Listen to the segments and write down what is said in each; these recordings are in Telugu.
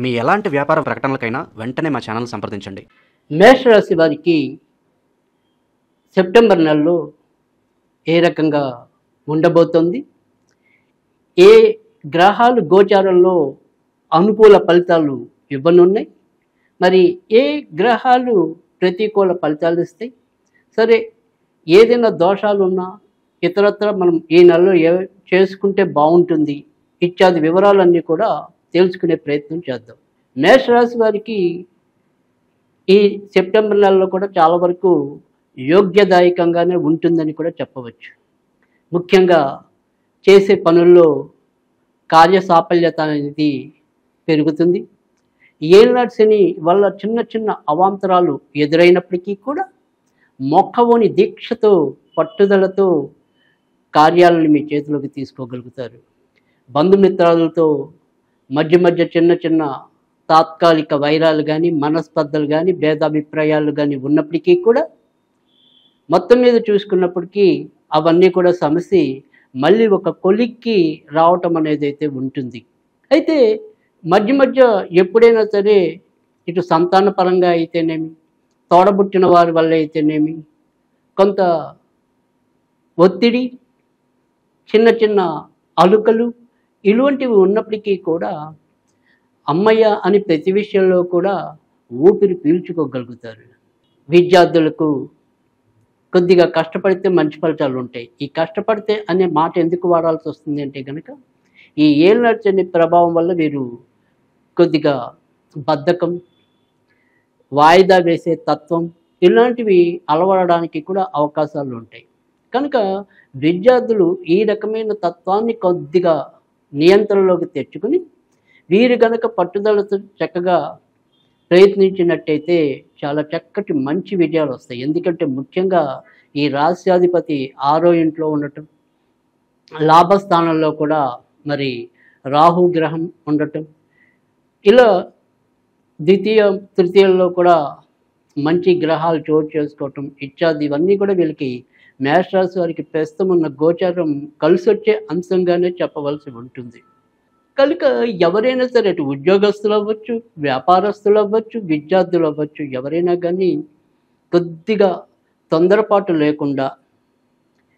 మీ ఎలాంటి వ్యాపార ప్రకటనలకైనా వెంటనే మా ఛానల్ సంప్రదించండి. మేషరాశి వారికి సెప్టెంబర్ నెలలో ఏ రకంగా ఉండబోతోంది, ఏ గ్రహాలు గోచారంలో అనుకూల ఫలితాలు ఇవ్వనున్నాయి, మరి ఏ గ్రహాలు ప్రతికూల ఫలితాలు ఇస్తాయి, సరే ఏదైనా దోషాలు ఉన్నా ఇతరత్ర మనం ఈ నెలలో చేసుకుంటే బాగుంటుంది ఇత్యాది వివరాలన్నీ కూడా తెలుసుకునే ప్రయత్నం చేద్దాం. మేషరాశి వారికి ఈ సెప్టెంబర్ నెలలో కూడా చాలా వరకు యోగ్యదాయకంగానే ఉంటుందని కూడా చెప్పవచ్చు. ముఖ్యంగా చేసే పనుల్లో కార్యసాఫల్యత అనేది పెరుగుతుంది. ఏలినాటి శని వల్ల చిన్న చిన్న అవాంతరాలు ఎదురైనప్పటికీ కూడా మొక్కవోని దీక్షతో పట్టుదలతో కార్యాలను మీ చేతిలోకి తీసుకోగలుగుతారు. బంధుమిత్రాలతో మధ్య మధ్య చిన్న చిన్న తాత్కాలిక వైరాలు కానీ మనస్పర్ధలు కానీ భేదాభిప్రాయాలు కానీ ఉన్నప్పటికీ కూడా మొత్తం మీద చూసుకున్నప్పటికీ అవన్నీ కూడా సమస్య మళ్ళీ ఒక కొలిక్కి రావటం అనేది అయితే ఉంటుంది. అయితే మధ్య మధ్య ఎప్పుడైనా సరే ఇటు సంతాన పరంగా అయితేనేమి, తోడబుట్టిన వారి వల్ల అయితేనేమి కొంత ఒత్తిడి, చిన్న చిన్న అలుకలు ఇటువంటివి ఉన్నప్పటికీ కూడా అమ్మయ్య అని ప్రతి విషయంలో కూడా ఊపిరి పీల్చుకోగలుగుతారు. విద్యార్థులకు కొద్దిగా కష్టపడితే మంచి ఫలితాలు ఉంటాయి. ఈ కష్టపడితే అనే మాట ఎందుకు వాడాల్సి వస్తుంది అంటే కనుక ఈ ఏలినాటి శని ప్రభావం వల్ల వీరు కొద్దిగా బద్ధకం, వాయిదా వేసే తత్వం ఇలాంటివి అలవడడానికి కూడా అవకాశాలు ఉంటాయి. కనుక విద్యార్థులు ఈ రకమైన తత్వాన్ని కొద్దిగా నియంత్రణలోకి తెచ్చుకుని వీరు గనక పట్టుదలతో చక్కగా ప్రయత్నించినట్టయితే చాలా చక్కటి మంచి విజయాలు వస్తాయి. ఎందుకంటే ముఖ్యంగా ఈ రాశ్యాధిపతి 6వ ఇంట్లో ఉండటం, లాభస్థానంలో కూడా మరి రాహు గ్రహం ఉండటం, ఇలా ద్వితీయ తృతీయంలో కూడా మంచి గ్రహాలు చోటు చేసుకోవటం ఇత్యాది ఇవన్నీ కూడా వీళ్ళకి మేషరాశి వారికి ప్రస్తుతం ఉన్న గోచారం కలిసొచ్చే అంశంగానే చెప్పవలసి ఉంటుంది. కనుక ఎవరైనా సరే అటు ఉద్యోగస్తులు అవ్వచ్చు, వ్యాపారస్తులు అవ్వచ్చు, విద్యార్థులు అవ్వచ్చు, ఎవరైనా కానీ కొద్దిగా తొందరపాటు లేకుండా,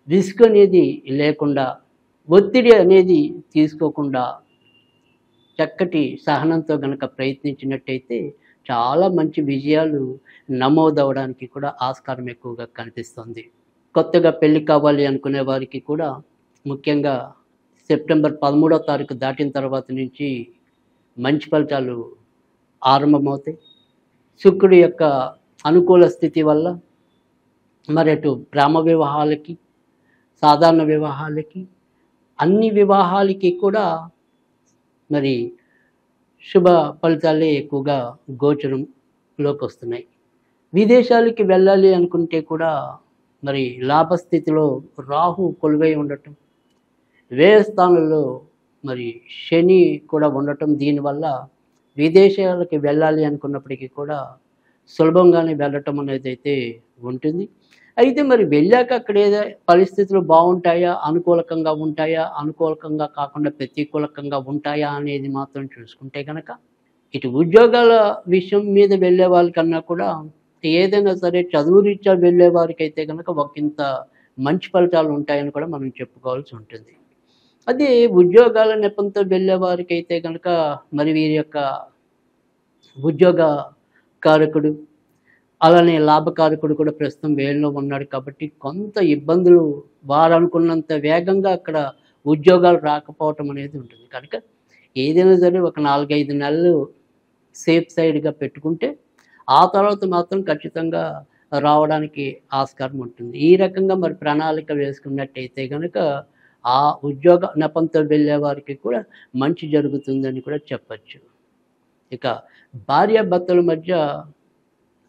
రిస్క్ అనేది లేకుండా, ఒత్తిడి అనేది తీసుకోకుండా చక్కటి సహనంతో కనుక ప్రయత్నించినట్టయితే చాలా మంచి విజయాలు నమోదవడానికి కూడా ఆస్కారం ఎక్కువగా కనిపిస్తుంది. కొత్తగా పెళ్లి కావాలి అనుకునే వారికి కూడా ముఖ్యంగా సెప్టెంబర్ 13వ తారీఖు దాటిన తర్వాత నుంచి మంచి ఫలితాలు ఆరంభమవుతాయి. శుక్రుడి యొక్క అనుకూల స్థితి వల్ల మరి అటు ప్రేమ వివాహాలకి, సాధారణ వివాహాలకి, అన్ని వివాహాలకి కూడా మరి శుభ ఫలితాలే ఎక్కువగా గోచరంలోకి వస్తున్నాయి. విదేశాలకి వెళ్ళాలి అనుకుంటే కూడా మరి లాభస్థితిలో రాహు కొలువై ఉండటం, వ్యయ స్థానంలో మరి శని కూడా ఉండటం, దీనివల్ల విదేశాలకి వెళ్ళాలి అనుకున్నప్పటికీ కూడా సులభంగానే వెళ్ళటం అనేది అయితే ఉంటుంది. అయితే మరి వెళ్ళాక అక్కడ ఏదో పరిస్థితులు బాగుంటాయా, అనుకూలకంగా ఉంటాయా, అనుకూలకంగా కాకుండా ప్రతికూలకంగా ఉంటాయా అనేది మాత్రం చూసుకుంటే కనుక ఇటు ఉద్యోగాల విషయం మీద వెళ్ళే వాళ్ళకన్నా కూడా ఏదైనా సరే చదువు రీత్యా వెళ్ళే వారికి అయితే కనుక ఒకంత మంచి ఫలితాలు ఉంటాయని కూడా మనం చెప్పుకోవాల్సి ఉంటుంది. అదే ఉద్యోగాల నెపంతో వెళ్ళే వారికి అయితే కనుక మరి వీరి యొక్క ఉద్యోగ కారకుడు అలానే లాభకారకుడు కూడా ప్రస్తుతం వేలులో ఉన్నాడు కాబట్టి కొంత ఇబ్బందులు వారు అనుకున్నంత వేగంగా అక్కడ ఉద్యోగాలు రాకపోవటం అనేది ఉంటుంది. కనుక ఏదైనా సరే ఒక 4-5 నెలలు సేఫ్ సైడ్గా పెట్టుకుంటే ఆ తర్వాత మాత్రం ఖచ్చితంగా రావడానికి ఆస్కారం ఉంటుంది. ఈ రకంగా మరి ప్రణాళిక వేసుకున్నట్టయితే కనుక ఆ ఉద్యోగ నెపంతో వెళ్ళే వారికి కూడా మంచి జరుగుతుందని కూడా చెప్పచ్చు. ఇక భార్యాభర్తల మధ్య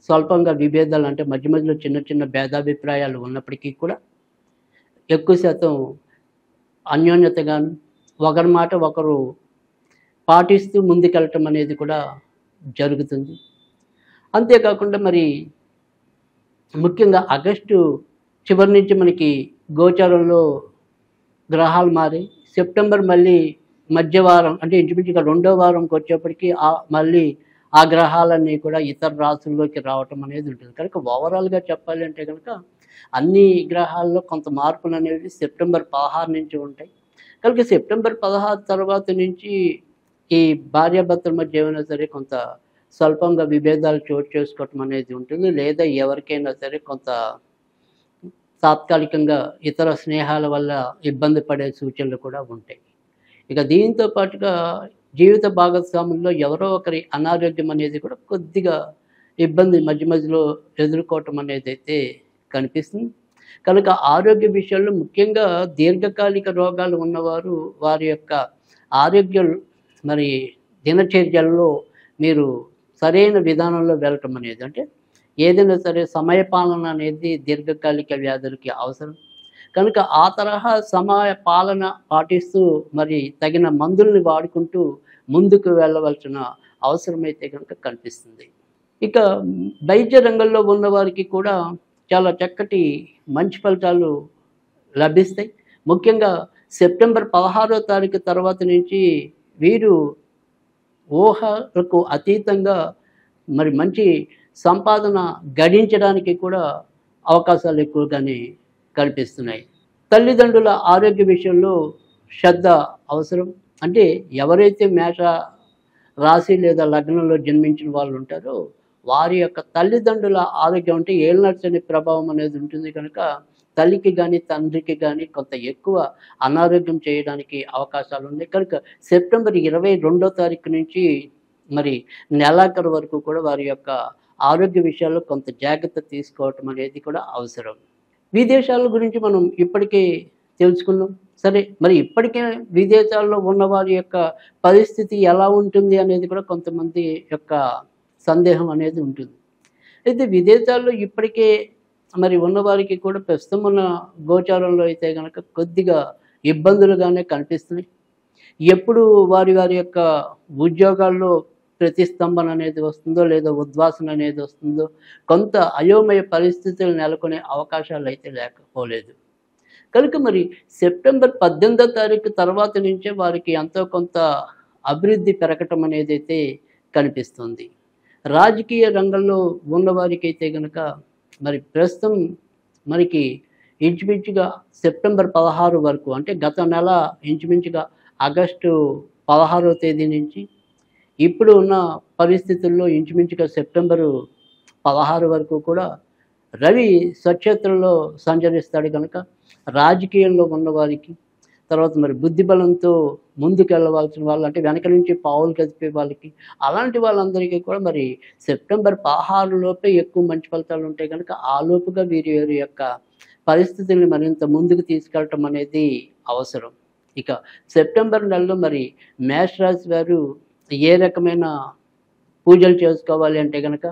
స్వల్పంగా విభేదాలు అంటే మధ్య మధ్యలో చిన్న చిన్న భేదాభిప్రాయాలు ఉన్నప్పటికీ కూడా ఎక్కువ శాతం అన్యోన్యతగాను ఒకరి మాట ఒకరు పాటిస్తూ ముందుకెళ్ళటం అనేది కూడా జరుగుతుంది. అంతేకాకుండా మరి ముఖ్యంగా ఆగస్టు చివరి నుంచి మనకి గోచారంలో గ్రహాలు మారి సెప్టెంబర్ మళ్ళీ మధ్య వారం అంటే ఇంచుమించుగా రెండో వారంకి వచ్చేప్పటికి మళ్ళీ ఆ గ్రహాలన్నీ కూడా ఇతర రాశుల్లోకి రావటం అనేది ఉంటుంది. కనుక ఓవరాల్గా చెప్పాలి అంటే కనుక అన్ని గ్రహాల్లో కొంత మార్పులు అనేవి సెప్టెంబర్ 16 నుంచి ఉంటాయి. కనుక సెప్టెంబర్ 16 తర్వాత నుంచి ఈ భార్యాభర్తల మధ్య ఏమైనా సరే కొంత స్వల్పంగా విభేదాలు చోటు చేసుకోవటం అనేది ఉంటుంది. లేదా ఎవరికైనా సరే కొంత తాత్కాలికంగా ఇతర స్నేహాల వల్ల ఇబ్బంది పడే సూచనలు కూడా ఉంటాయి. ఇక దీంతో పాటుగా జీవిత భాగస్వాముల్లో ఎవరో ఒకరి అనారోగ్యం అనేది కూడా కొద్దిగా ఇబ్బంది మధ్య మధ్యలో ఎదుర్కోవటం అనేది అయితే కనిపిస్తుంది. కనుక ఆరోగ్య విషయాల్లో ముఖ్యంగా దీర్ఘకాలిక రోగాలు ఉన్నవారు వారి యొక్క ఆరోగ్యం మరి దినచర్యల్లో మీరు సరైన విధానంలో వెళ్ళటం అనేది అంటే ఏదైనా సరే సమయపాలన అనేది దీర్ఘకాలిక వ్యాధులకి అవసరం. కనుక ఆ తరహా సమయ పాలన పాటిస్తూ మరి తగిన మందుల్ని వాడుకుంటూ ముందుకు వెళ్ళవలసిన అవసరమైతే కనుక కనిపిస్తుంది. ఇక వైద్య రంగంలో ఉన్నవారికి కూడా చాలా చక్కటి మంచి ఫలితాలు లభిస్తాయి. ముఖ్యంగా సెప్టెంబర్ 16వ తారీఖు తర్వాత నుంచి వీరు ఊహలకు అతీతంగా మరి మంచి సంపాదన గడించడానికి కూడా అవకాశాలు ఎక్కువగానే కనిపిస్తున్నాయి. తల్లిదండ్రుల ఆరోగ్య విషయంలో శ్రద్ధ అవసరం. అంటే ఎవరైతే మేష రాశి లేదా లగ్నంలో జన్మించిన వాళ్ళు ఉంటారో వారి యొక్క తల్లిదండ్రుల ఆరోగ్యం అంటే ఏలినాటి ప్రభావం అనేది ఉంటుంది. కనుక తల్లికి కానీ తండ్రికి కానీ కొంత ఎక్కువ అనారోగ్యం చేయడానికి అవకాశాలు ఉన్నాయి. కనుక సెప్టెంబర్ 22వ తారీఖు నుంచి మరి నెలాఖరు వరకు కూడా వారి యొక్క ఆరోగ్య విషయాల్లో కొంత జాగ్రత్త తీసుకోవటం అనేది కూడా అవసరం. విదేశాల గురించి మనం ఇప్పటికే తెలుసుకున్నాం. సరే, మరి ఇప్పటికే విదేశాల్లో ఉన్న వారి యొక్క పరిస్థితి ఎలా ఉంటుంది అనేది కూడా కొంతమంది యొక్క సందేహం అనేది ఉంటుంది. అయితే విదేశాల్లో ఇప్పటికే మరి ఉన్నవారికి కూడా ప్రస్తుతం ఉన్న గోచారంలో అయితే కనుక కొద్దిగా ఇబ్బందులుగానే కనిపిస్తున్నాయి. ఎప్పుడు వారి వారి యొక్క ఉద్యోగాల్లో ప్రతిస్తంభన అనేది వస్తుందో లేదా ఉద్వాసన అనేది వస్తుందో కొంత అయోమయ పరిస్థితులు నెలకొనే అవకాశాలు అయితే లేకపోలేదు. కనుక మరి సెప్టెంబర్ 18వ తారీఖు తర్వాత నుంచే వారికి ఎంతో కొంత అభివృద్ధి పెరగటం అనేది అయితే కనిపిస్తుంది. రాజకీయ రంగంలో ఉన్నవారికి అయితే కనుక మరి ప్రస్తుతం మనకి ఇంచుమించుగా సెప్టెంబర్ 16 వరకు అంటే గత నెల ఇంచుమించుగా ఆగస్టు 16వ తేదీ నుంచి ఇప్పుడు ఉన్న పరిస్థితుల్లో ఇంచుమించుగా సెప్టెంబరు 16 వరకు కూడా రవి స్వక్షేత్రంలో సంచరిస్తాడు. కనుక రాజకీయంలో ఉన్నవారికి తర్వాత మరి బుద్ధిబలంతో ముందుకెళ్ళవలసిన వాళ్ళు అంటే వెనక నుంచి పావులు కదిపే వాళ్ళకి అలాంటి వాళ్ళందరికీ కూడా మరి సెప్టెంబర్ 16 లోపే ఎక్కువ మంచి ఫలితాలు ఉంటాయి. కనుక ఆ లోపుగా వీరి యొక్క పరిస్థితుల్ని మరింత ముందుకు తీసుకెళ్ళటం అనేది అవసరం. ఇక సెప్టెంబర్ నెలలో మరి మేష రాశి వారు ఏ రకమైన పూజలు చేసుకోవాలి అంటే కనుక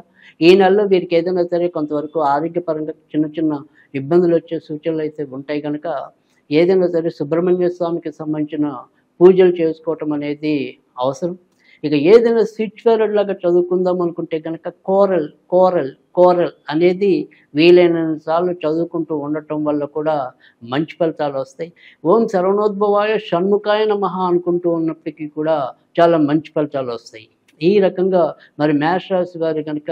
ఈ నెలలో వీరికి ఏదైనా సరే కొంతవరకు ఆరోగ్యపరంగా చిన్న చిన్న ఇబ్బందులు వచ్చే సూచనలు అయితే ఉంటాయి. కనుక ఏదైనా సరే సుబ్రహ్మణ్య స్వామికి సంబంధించిన పూజలు చేసుకోవటం అనేది అవసరం. ఇక ఏదైనా స్విచ్ ఫార్వర్డ్ లాగా చదువుకుందాం అనుకుంటే కనుక కోరల్ కోరల్ కోరల్ అనేది వీలైనంత సార్లు చదువుకుంటూ ఉండటం వల్ల కూడా మంచి ఫలితాలు వస్తాయి. ఓం శరవణోద్భవాయ షణ్ముఖాయ నమః అనుకుంటూ ఉన్నప్పటికీ కూడా చాలా మంచి ఫలితాలు వస్తాయి. ఈ రకంగా మరి మేష రాశి వారు కనుక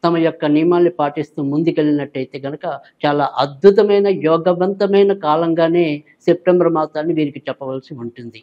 తమ యొక్క నియమాల్ని పాటిస్తూ ముందుకెళ్ళినట్టయితే కనుక చాలా అద్భుతమైన యోగవంతమైన కాలంగానే సెప్టెంబర్ మాసాన్ని వీరికి చెప్పవలసి ఉంటుంది.